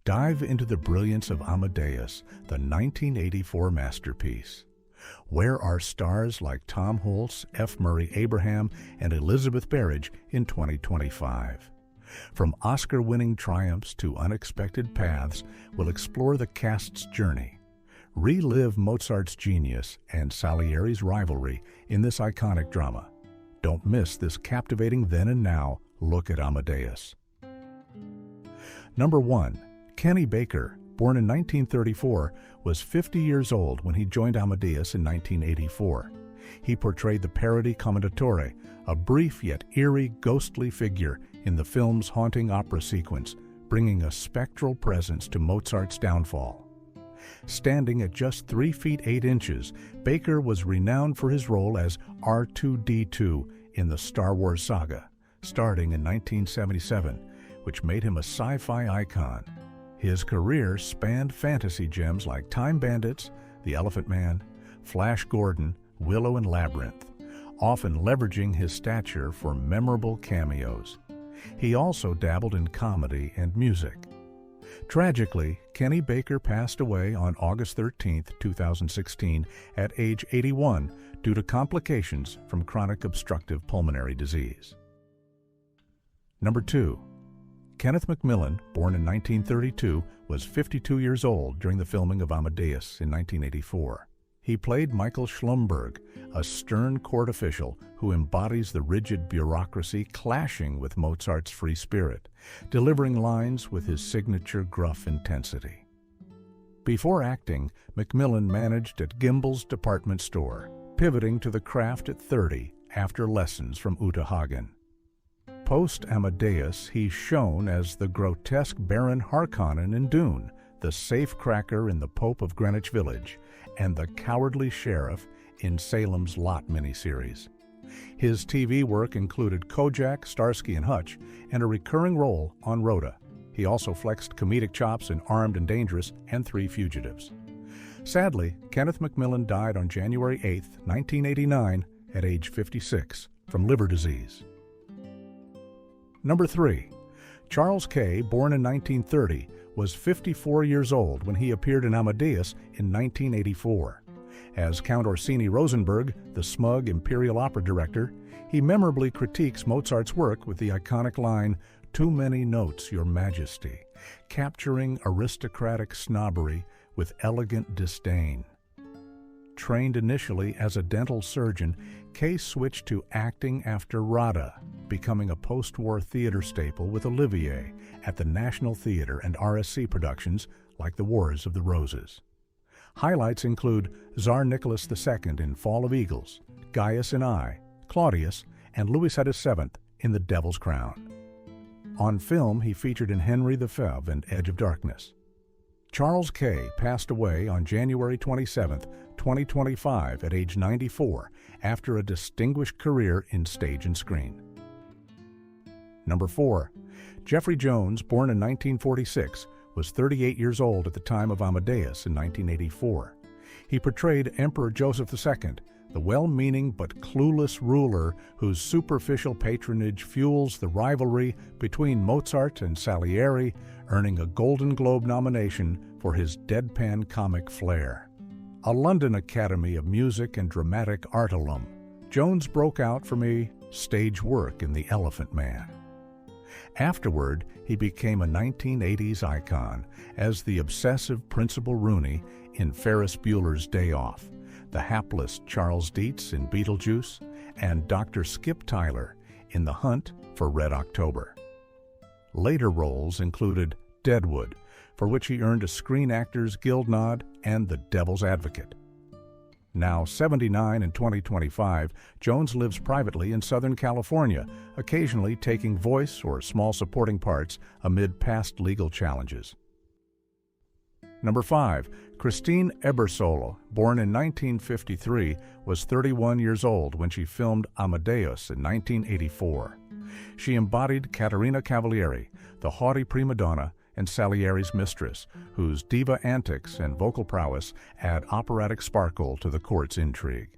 dive into the brilliance of Amadeus, the 1984 masterpiece. Where are stars like Tom Hulce, F. Murray Abraham, and Elizabeth Berridge in 2025? From Oscar-winning triumphs to unexpected paths, we'll explore the cast's journey. Relive Mozart's genius and Salieri's rivalry in this iconic drama. Don't miss this captivating then and now look at Amadeus. Number 1. Kenny Baker, born in 1934, was 50 years old when he joined Amadeus in 1984. He portrayed the parody commendatore, a brief yet eerie, ghostly figure in the film's haunting opera sequence, bringing a spectral presence to Mozart's downfall. Standing at just 3 feet 8 inches, Baker was renowned for his role as R2-D2 in the Star Wars saga, starting in 1977, which made him a sci-fi icon. His career spanned fantasy gems like Time Bandits, The Elephant Man, Flash Gordon, Willow, and Labyrinth, often leveraging his stature for memorable cameos. He also dabbled in comedy and music. Tragically, Kenny Baker passed away on August 13, 2016, at age 81 due to complications from chronic obstructive pulmonary disease. Number 2. Kenneth McMillan, born in 1932, was 52 years old during the filming of Amadeus in 1984. He played Michael Schlumberg, a stern court official who embodies the rigid bureaucracy clashing with Mozart's free spirit, delivering lines with his signature gruff intensity. Before acting, McMillan managed at Gimbel's department store, pivoting to the craft at 30 after lessons from Uta Hagen. Post-Amadeus, he's shown as the grotesque Baron Harkonnen in Dune, the safecracker in The Pope of Greenwich Village, and the cowardly sheriff in Salem's Lot miniseries. His TV work included Kojak, Starsky and Hutch, and a recurring role on Rhoda. He also flexed comedic chops in Armed and Dangerous and Three Fugitives. Sadly, Kenneth McMillan died on January 8, 1989, at age 56, from liver disease. Number 3. Charles Kay, born in 1930, was 54 years old when he appeared in Amadeus in 1984. As Count Orsini Rosenberg, the smug Imperial Opera director, he memorably critiques Mozart's work with the iconic line, "Too many notes, Your Majesty," capturing aristocratic snobbery with elegant disdain. Trained initially as a dental surgeon, Kay switched to acting after Rada, becoming a post-war theater staple with Olivier at the National Theatre and RSC productions like The Wars of the Roses. Highlights include Tsar Nicholas II in Fall of Eagles, Gaius and I, Claudius, and Louis VII in The Devil's Crown. On film, he featured in Henry V and Edge of Darkness. Charles Kay passed away on January 27, 2025 at age 94 after a distinguished career in stage and screen. Number 4. Jeffrey Jones, born in 1946, was 38 years old at the time of Amadeus in 1984. He portrayed Emperor Joseph II, the well-meaning but clueless ruler whose superficial patronage fuels the rivalry between Mozart and Salieri, earning a Golden Globe nomination for his deadpan comic flair. A London Academy of Music and Dramatic Art alum, Jones broke out for stage work in The Elephant Man. Afterward, he became a 1980s icon as the obsessive Principal Rooney in Ferris Bueller's Day Off, the hapless Charles Dietz in Beetlejuice, and Dr. Skip Tyler in The Hunt for Red October. Later roles included Deadwood, for which he earned a Screen Actors Guild nod, and The Devil's Advocate. Now 79 in 2025, Jones lives privately in Southern California, occasionally taking voice or small supporting parts amid past legal challenges. Number 5. Christine Ebersole, born in 1953, was 31 years old when she filmed Amadeus in 1984. She embodied Caterina Cavalieri, the haughty prima donna and Salieri's mistress, whose diva antics and vocal prowess add operatic sparkle to the court's intrigue.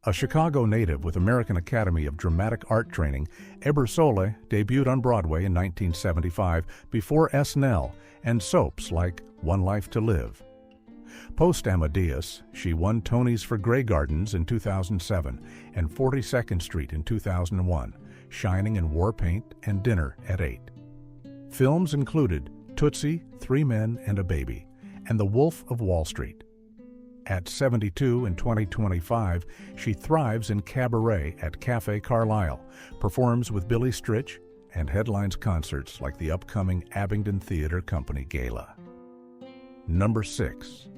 A Chicago native with American Academy of Dramatic Art training, Ebersole debuted on Broadway in 1975 before SNL and soaps like One Life to Live. Post-Amadeus, she won Tonys for Grey Gardens in 2007 and 42nd Street in 2001, shining in War Paint and Dinner at 8. Films included Tootsie, Three Men and a Baby, and The Wolf of Wall Street. At 72 in 2025, she thrives in cabaret at Café Carlyle, performs with Billy Stritch, and headlines concerts like the upcoming Abingdon Theatre Company Gala. Number 6.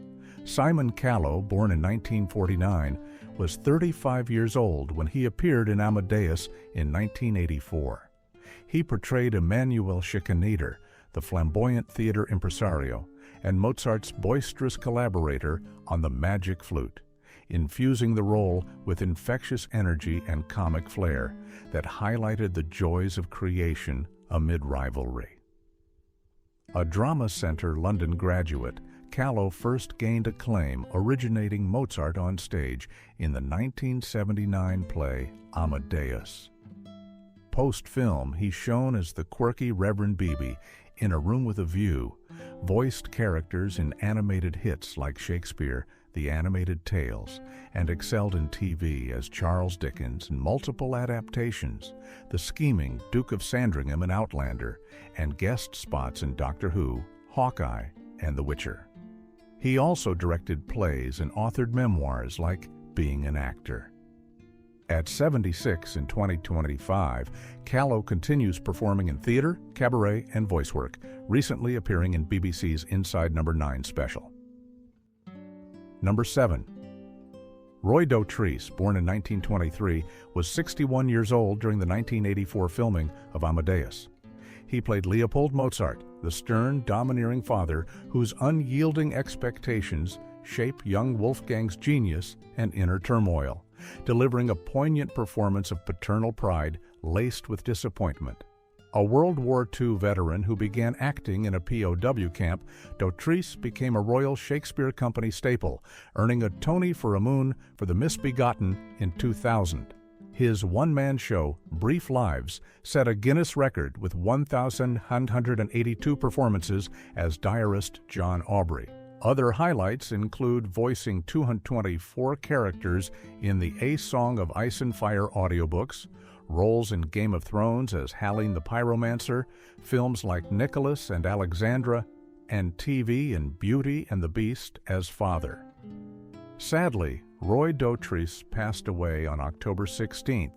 Simon Callow, born in 1949, was 35 years old when he appeared in Amadeus in 1984. He portrayed Emanuel Schikaneder, the flamboyant theater impresario, and Mozart's boisterous collaborator on the magic flute, infusing the role with infectious energy and comic flair that highlighted the joys of creation amid rivalry. A Drama Center London graduate, Callow first gained acclaim originating Mozart on stage in the 1979 play Amadeus. Post-film, he shone as the quirky Reverend Beebe in A Room with a View, voiced characters in animated hits like Shakespeare, The Animated Tales, and excelled in TV as Charles Dickens in multiple adaptations, the scheming Duke of Sandringham in Outlander, and guest spots in Doctor Who, Hawkeye, and The Witcher. He also directed plays and authored memoirs like Being an Actor. At 76 in 2025, Callow continues performing in theater, cabaret, and voice work, recently appearing in BBC's Inside Number 9 special. Number 7. Roy Dotrice, born in 1923, was 61 years old during the 1984 filming of Amadeus. He played Leopold Mozart, the stern, domineering father whose unyielding expectations shape young Wolfgang's genius and inner turmoil, delivering a poignant performance of paternal pride laced with disappointment. A World War II veteran who began acting in a POW camp, Dotrice became a Royal Shakespeare Company staple, earning a Tony for a Moon for The Misbegotten in 2000. His one-man show, Brief Lives, set a Guinness record with 1,182 performances as diarist John Aubrey. Other highlights include voicing 224 characters in the A Song of Ice and Fire audiobooks, roles in Game of Thrones as Halline the Pyromancer, films like Nicholas and Alexandra, and TV in Beauty and the Beast as father. Sadly, Roy Dotrice passed away on October 16,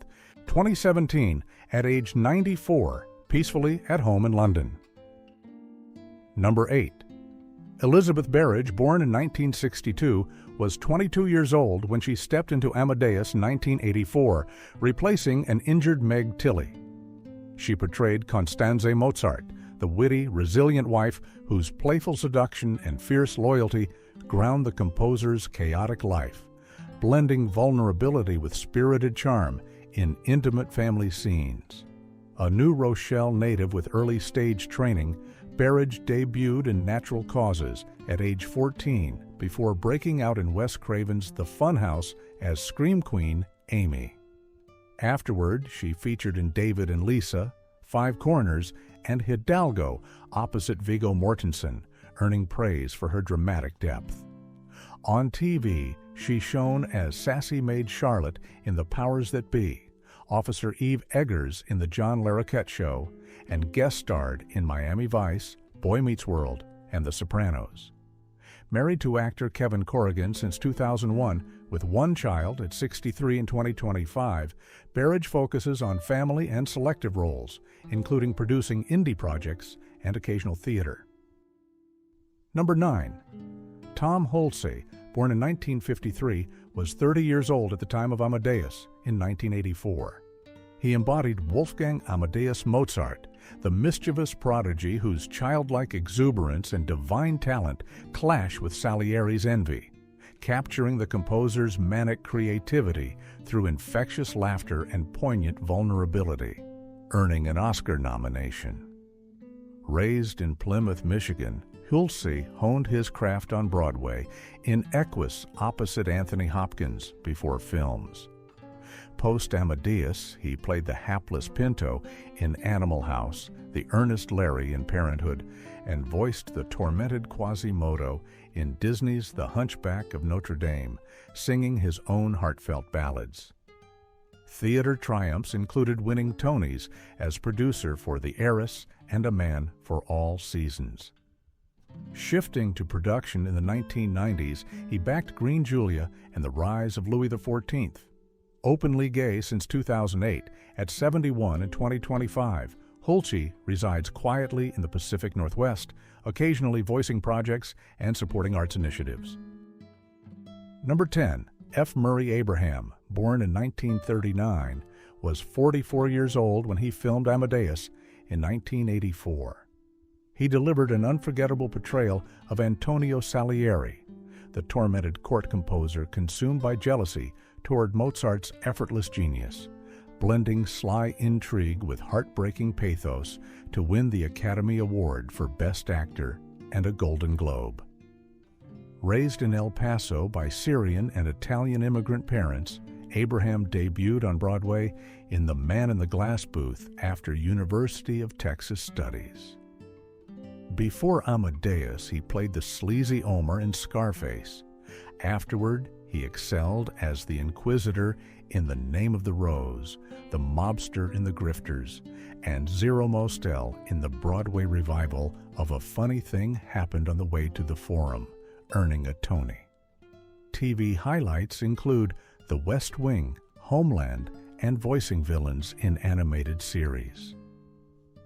2017, at age 94, peacefully at home in London. Number 8. Elizabeth Berridge, born in 1962, was 22 years old when she stepped into Amadeus in 1984, replacing an injured Meg Tilly. She portrayed Constanze Mozart, the witty, resilient wife whose playful seduction and fierce loyalty ground the composer's chaotic life, blending vulnerability with spirited charm in intimate family scenes. A New Rochelle native with early stage training, Berridge debuted in Natural Causes at age 14 before breaking out in Wes Craven's The Funhouse as Scream Queen Amy. Afterward, she featured in David and Lisa, Five Corners, and Hidalgo opposite Viggo Mortensen, earning praise for her dramatic depth. On TV, she shone as sassy maid Charlotte in The Powers That Be, Officer Eve Eggers in The John Larroquette Show, and guest starred in Miami Vice, Boy Meets World, and The Sopranos. Married to actor Kevin Corrigan since 2001, with one child at 63 in 2025, Berridge focuses on family and selective roles, including producing indie projects and occasional theater. Number 9. Tom Hulce, born in 1953, was 30 years old at the time of Amadeus in 1984. He embodied Wolfgang Amadeus Mozart, the mischievous prodigy whose childlike exuberance and divine talent clash with Salieri's envy, capturing the composer's manic creativity through infectious laughter and poignant vulnerability, earning an Oscar nomination. Raised in Plymouth, Michigan, Hulce honed his craft on Broadway in Equus opposite Anthony Hopkins before films. Post-Amadeus, he played the hapless Pinto in Animal House, the earnest Larry in Parenthood, and voiced the tormented Quasimodo in Disney's The Hunchback of Notre Dame, singing his own heartfelt ballads. Theater triumphs included winning Tonys as producer for The Heiress and A Man for All Seasons. Shifting to production in the 1990s, he backed Green Julia and the rise of Louis XIV. Openly gay since 2008, at 71 in 2025, Hulce resides quietly in the Pacific Northwest, occasionally voicing projects and supporting arts initiatives. Number 10. F. Murray Abraham, born in 1939, was 44 years old when he filmed Amadeus in 1984. He delivered an unforgettable portrayal of Antonio Salieri, the tormented court composer consumed by jealousy toward Mozart's effortless genius, blending sly intrigue with heartbreaking pathos to win the Academy Award for Best Actor and a Golden Globe. Raised in El Paso by Syrian and Italian immigrant parents, Abraham debuted on Broadway in The Man in the Glass Booth after University of Texas studies. Before Amadeus, he played the sleazy Omer in Scarface. Afterward, he excelled as the Inquisitor in The Name of the Rose, the mobster in The Grifters, and Zero Mostel in the Broadway revival of A Funny Thing Happened on the Way to the Forum, earning a Tony. TV highlights include The West Wing, Homeland, and voicing villains in animated series.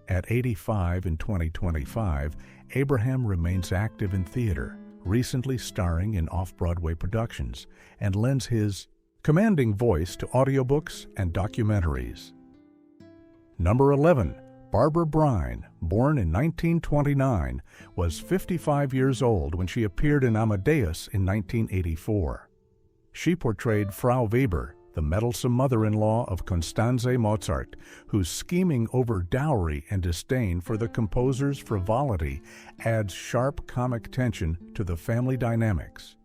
At 85 in 2025, Abraham remains active in theater, recently starring in off-Broadway productions, and lends his commanding voice to audiobooks and documentaries. Number 11. Barbara Bryne, born in 1929, was 55 years old when she appeared in Amadeus in 1984. She portrayed Frau Weber, the meddlesome mother-in-law of Constanze Mozart, whose scheming over dowry and disdain for the composer's frivolity adds sharp comic tension to the family dynamics.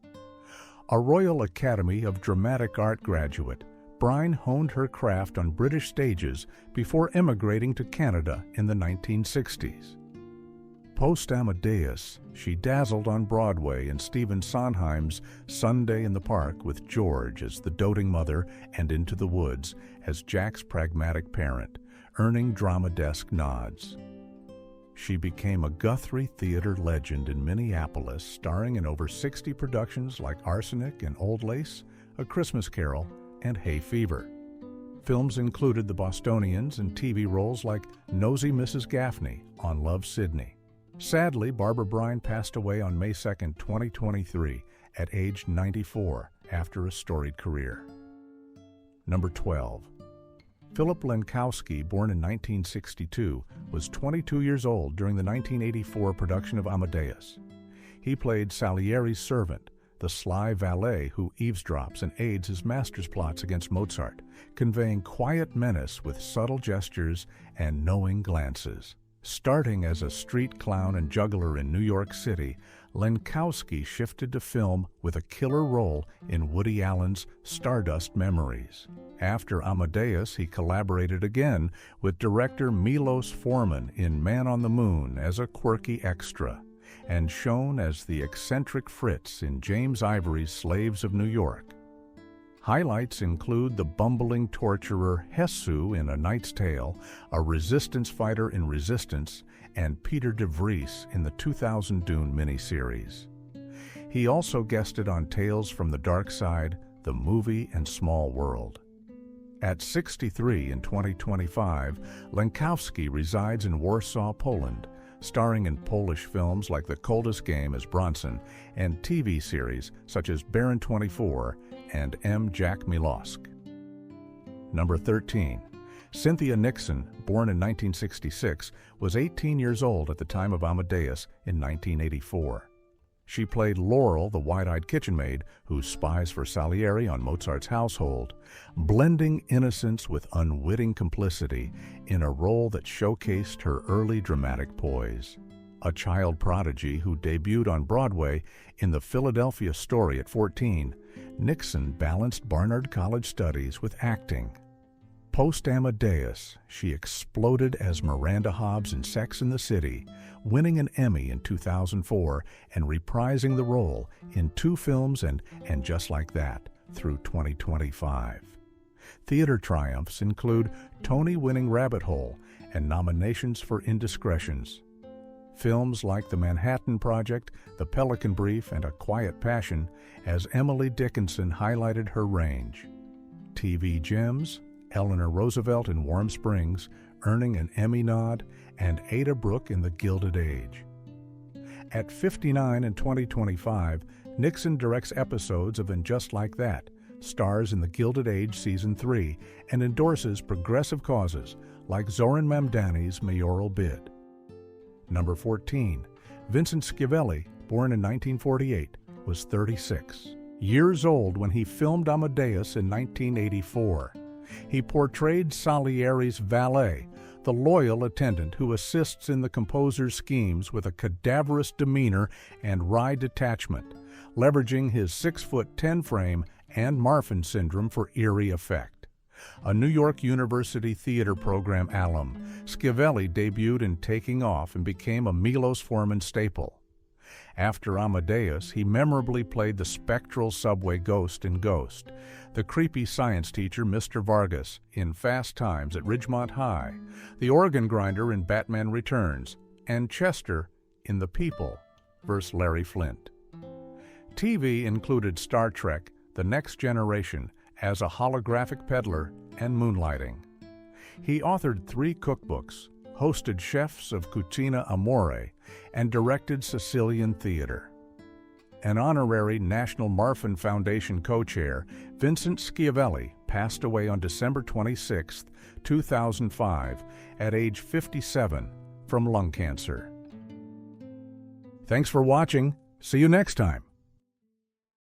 A Royal Academy of Dramatic Art graduate, Bryne honed her craft on British stages before emigrating to Canada in the 1960s. Post-Amadeus, she dazzled on Broadway in Stephen Sondheim's Sunday in the Park with George as the doting mother and Into the Woods as Jack's pragmatic parent, earning drama-desk nods. She became a Guthrie Theater legend in Minneapolis, starring in over 60 productions like Arsenic and Old Lace, A Christmas Carol, and Hay Fever. Films included The Bostonians and TV roles like Nosy Mrs. Gaffney on Love, Sidney. Sadly, Barbara Bryne passed away on May 2, 2023, at age 94 after a storied career. Number 12. Philip Lenkowsky, born in 1962, was 22 years old during the 1984 production of Amadeus. He played Salieri's servant, the sly valet who eavesdrops and aids his master's plots against Mozart, conveying quiet menace with subtle gestures and knowing glances. Starting as a street clown and juggler in New York City, Lenkowsky shifted to film with a killer role in Woody Allen's Stardust Memories. After Amadeus, he collaborated again with director Milos Forman in Man on the Moon as a quirky extra, and shown as the eccentric Fritz in James Ivory's Slaves of New York. Highlights include the bumbling torturer Hesu in A Knight's Tale, a resistance fighter in Resistance, and Peter de Vries in the 2000 Dune miniseries. He also guested on Tales from the Dark Side, the movie, and Small World. At 63 in 2025, Lenkowsky resides in Warsaw, Poland, starring in Polish films like The Coldest Game as Bronson and TV series such as Baron 24 and M. Jack Milosk. Number 13. Cynthia Nixon, born in 1966, was 18 years old at the time of Amadeus in 1984. She played Laurel, the wide-eyed kitchen maid who spies for Salieri on Mozart's household, blending innocence with unwitting complicity in a role that showcased her early dramatic poise. A child prodigy who debuted on Broadway in The Philadelphia Story at 14, Nixon balanced Barnard College studies with acting. Post-Amadeus, she exploded as Miranda Hobbs in Sex and the City, winning an Emmy in 2004 and reprising the role in 2 films and Just Like That through 2025. Theater triumphs include Tony-winning Rabbit Hole and nominations for Indiscretions. Films like The Manhattan Project, The Pelican Brief, and A Quiet Passion as Emily Dickinson highlighted her range. TV gems, Eleanor Roosevelt in Warm Springs, earning an Emmy nod, and Ada Brooke in The Gilded Age. At 59 in 2025, Nixon directs episodes of And Just Like That, stars in The Gilded Age Season 3, and endorses progressive causes like Zoran Mamdani's mayoral bid. Number 14. Vincent Schiavelli, born in 1948, was 36 years old when he filmed Amadeus in 1984. He portrayed Salieri's valet, the loyal attendant who assists in the composer's schemes with a cadaverous demeanor and wry detachment, leveraging his 6'10" frame and Marfan syndrome for eerie effect. A New York University theater program alum, Schiavelli debuted in Taking Off and became a Milos Forman staple. After Amadeus, he memorably played the spectral subway ghost in Ghost, the creepy science teacher Mr. Vargas in Fast Times at Ridgemont High, the organ grinder in Batman Returns, and Chester in The People vs. Larry Flint. TV included Star Trek: The Next Generation as a holographic peddler and moonlighting. He authored 3 cookbooks, hosted Chefs of Cucina Amore, and directed Sicilian Theater. An honorary National Marfan Foundation co-chair, Vincent Schiavelli passed away on December 26, 2005, at age 57 from lung cancer. Thanks for watching. See you next time.